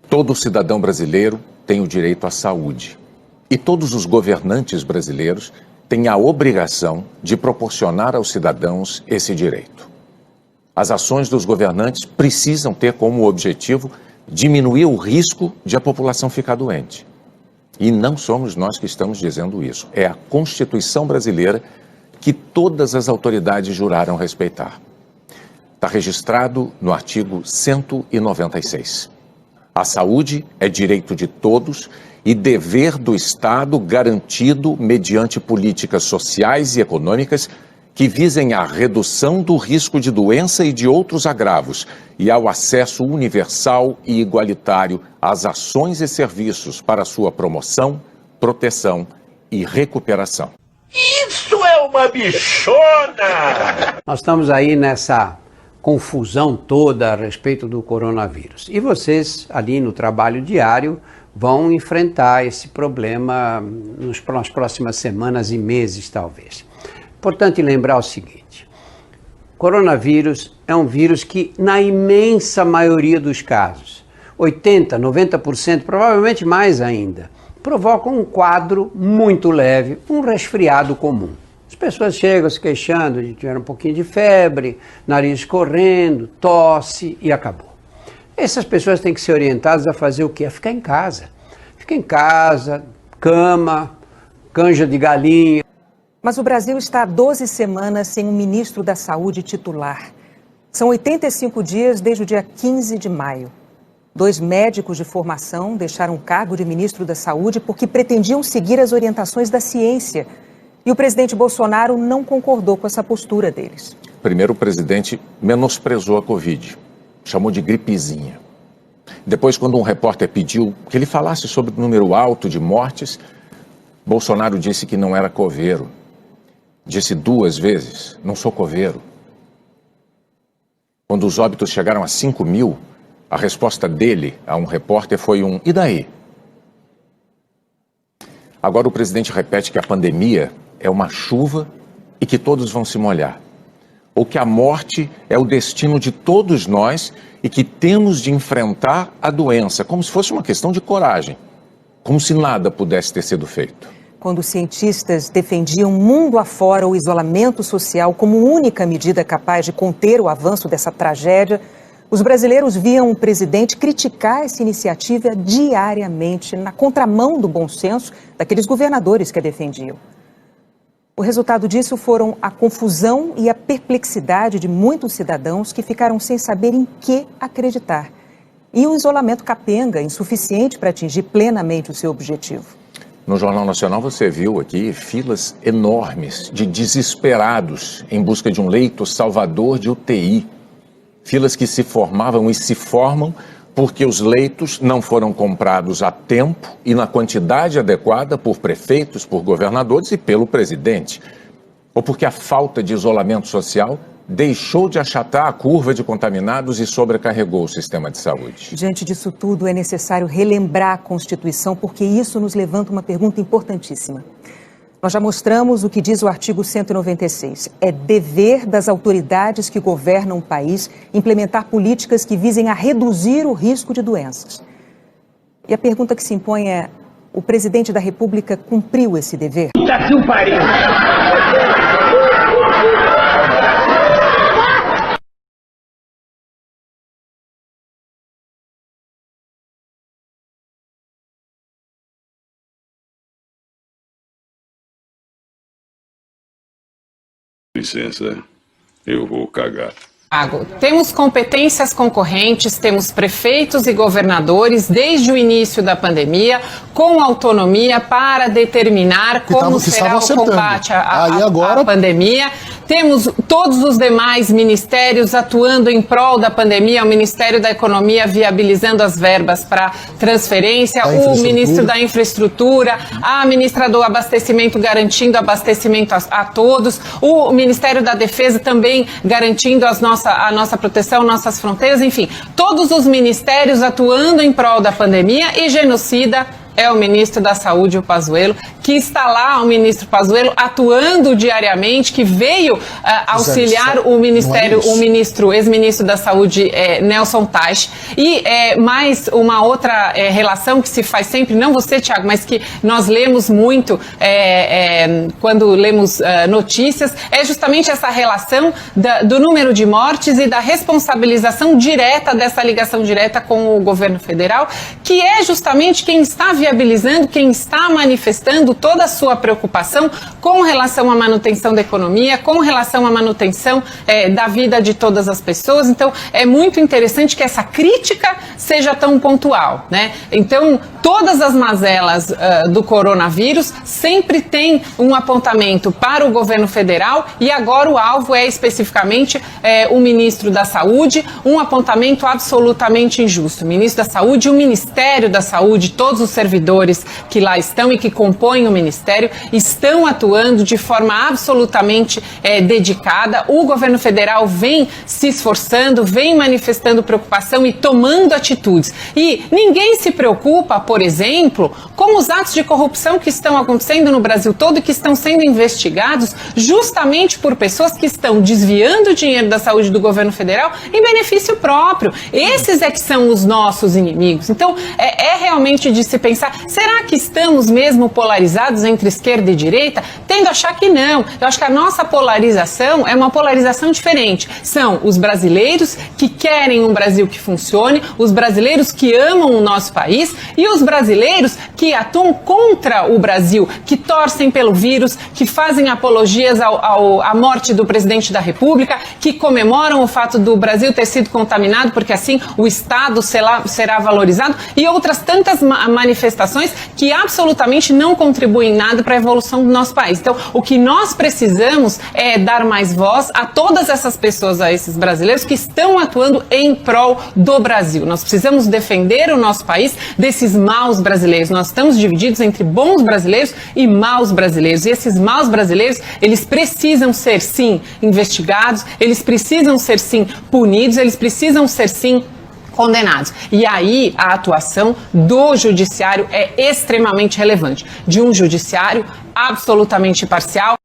Todo cidadão brasileiro tem o direito à saúde. E todos os governantes brasileiros têm a obrigação de proporcionar aos cidadãos esse direito. As ações dos governantes precisam ter como objetivo diminuir o risco de a população ficar doente. E não somos nós que estamos dizendo isso. É a Constituição brasileira que todas as autoridades juraram respeitar. Está registrado no artigo 196. A saúde é direito de todos e dever do Estado garantido mediante políticas sociais e econômicas que visem à redução do risco de doença e de outros agravos e ao acesso universal e igualitário às ações e serviços para sua promoção, proteção e recuperação. Isso é uma bichona! Nós estamos aí nessa confusão toda a respeito do coronavírus. E vocês, ali no trabalho diário, vão enfrentar esse problema nas próximas semanas e meses, talvez. Importante lembrar o seguinte: coronavírus é um vírus que, na imensa maioria dos casos, 80%, 90%, provavelmente mais ainda, provoca um quadro muito leve, um resfriado comum. As pessoas chegam se queixando de ter um pouquinho de febre, nariz escorrendo, tosse e acabou. Essas pessoas têm que ser orientadas a fazer o quê? A ficar em casa. Fica em casa, cama, canja de galinha. Mas o Brasil está há 12 semanas sem um ministro da Saúde titular. São 85 dias desde o dia 15 de maio. 2 médicos de formação deixaram o cargo de ministro da Saúde porque pretendiam seguir as orientações da ciência. E o presidente Bolsonaro não concordou com essa postura deles. Primeiro, o presidente menosprezou a Covid, chamou de gripezinha. Depois, quando um repórter pediu que ele falasse sobre o número alto de mortes, Bolsonaro disse que não era coveiro. Disse 2 vezes, não sou coveiro. Quando os óbitos chegaram a 5.000, a resposta dele a um repórter foi um "e daí?". Agora o presidente repete que a pandemia é uma chuva e que todos vão se molhar. Ou que a morte é o destino de todos nós e que temos de enfrentar a doença, como se fosse uma questão de coragem, como se nada pudesse ter sido feito. Quando os cientistas defendiam mundo afora o isolamento social como única medida capaz de conter o avanço dessa tragédia, os brasileiros viam o presidente criticar essa iniciativa diariamente, na contramão do bom senso daqueles governadores que a defendiam. O resultado disso foram a confusão e a perplexidade de muitos cidadãos que ficaram sem saber em que acreditar. E um isolamento capenga, insuficiente para atingir plenamente o seu objetivo. No Jornal Nacional você viu aqui filas enormes de desesperados em busca de um leito salvador de UTI. Filas que se formavam e se formam porque os leitos não foram comprados a tempo e na quantidade adequada por prefeitos, por governadores e pelo presidente. Ou porque a falta de isolamento social deixou de achatar a curva de contaminados e sobrecarregou o sistema de saúde. Diante disso tudo, é necessário relembrar a Constituição, porque isso nos levanta uma pergunta importantíssima. Nós já mostramos o que diz o artigo 196. É dever das autoridades que governam o país implementar políticas que visem a reduzir o risco de doenças. E a pergunta que se impõe é: o presidente da República cumpriu esse dever? Puta que o pariu! Licença, eu vou cagar. Temos competências concorrentes, temos prefeitos e governadores desde o início da pandemia com autonomia para determinar como será o combate à pandemia. Temos todos os demais ministérios atuando em prol da pandemia, o Ministério da Economia viabilizando as verbas para transferência, o ministro da Infraestrutura, a ministra do Abastecimento garantindo abastecimento a todos, o Ministério da Defesa também garantindo a nossa proteção, nossas fronteiras, enfim, todos os ministérios atuando em prol da pandemia e genocida é o ministro da Saúde, o Pazuello, que está lá, o ministro Pazuello, atuando diariamente, que veio auxiliar o Ministério, o ex-ministro da Saúde, Nelson Teich. E mais uma outra relação que se faz sempre, não você, Tiago, mas que nós lemos muito quando lemos notícias, é justamente essa relação do número de mortes e da responsabilização direta dessa ligação direta com o governo federal, que é justamente quem está viabilizando, quem está manifestando toda a sua preocupação com relação à manutenção da economia, com relação à manutenção da vida de todas as pessoas. Então, é muito interessante que essa crítica seja tão pontual, né? Então, todas as mazelas do coronavírus sempre tem um apontamento para o governo federal e agora o alvo é especificamente o ministro da Saúde, um apontamento absolutamente injusto. O ministro da Saúde, o Ministério da Saúde, todos os servidores que lá estão e que compõem o Ministério estão atuando de forma absolutamente dedicada. O governo federal vem se esforçando, vem manifestando preocupação e tomando atitudes. E ninguém se preocupa, por exemplo, com os atos de corrupção que estão acontecendo no Brasil todo e que estão sendo investigados justamente por pessoas que estão desviando o dinheiro da saúde do governo federal em benefício próprio. Esses é que são os nossos inimigos. Então, é realmente de se pensar, será que estamos mesmo polarizados entre esquerda e direita? Tendo a achar que não. Eu acho que a nossa polarização é uma polarização diferente. São os brasileiros que querem um Brasil que funcione, os brasileiros que amam o nosso país e os brasileiros que atuam contra o Brasil, que torcem pelo vírus, que fazem apologias à morte do presidente da República, que comemoram o fato do Brasil ter sido contaminado, porque assim o Estado será valorizado, e outras tantas manifestações que absolutamente não contribuem em nada para a evolução do nosso país. Então, o que nós precisamos é dar mais voz a todas essas pessoas, a esses brasileiros que estão atuando em prol do Brasil. Nós precisamos defender o nosso país desses maus brasileiros. Nós estamos divididos entre bons brasileiros e maus brasileiros. E esses maus brasileiros, eles precisam ser, sim, investigados, eles precisam ser, sim, punidos, eles precisam ser, sim, condenados. E aí a atuação do judiciário é extremamente relevante, de um judiciário absolutamente parcial,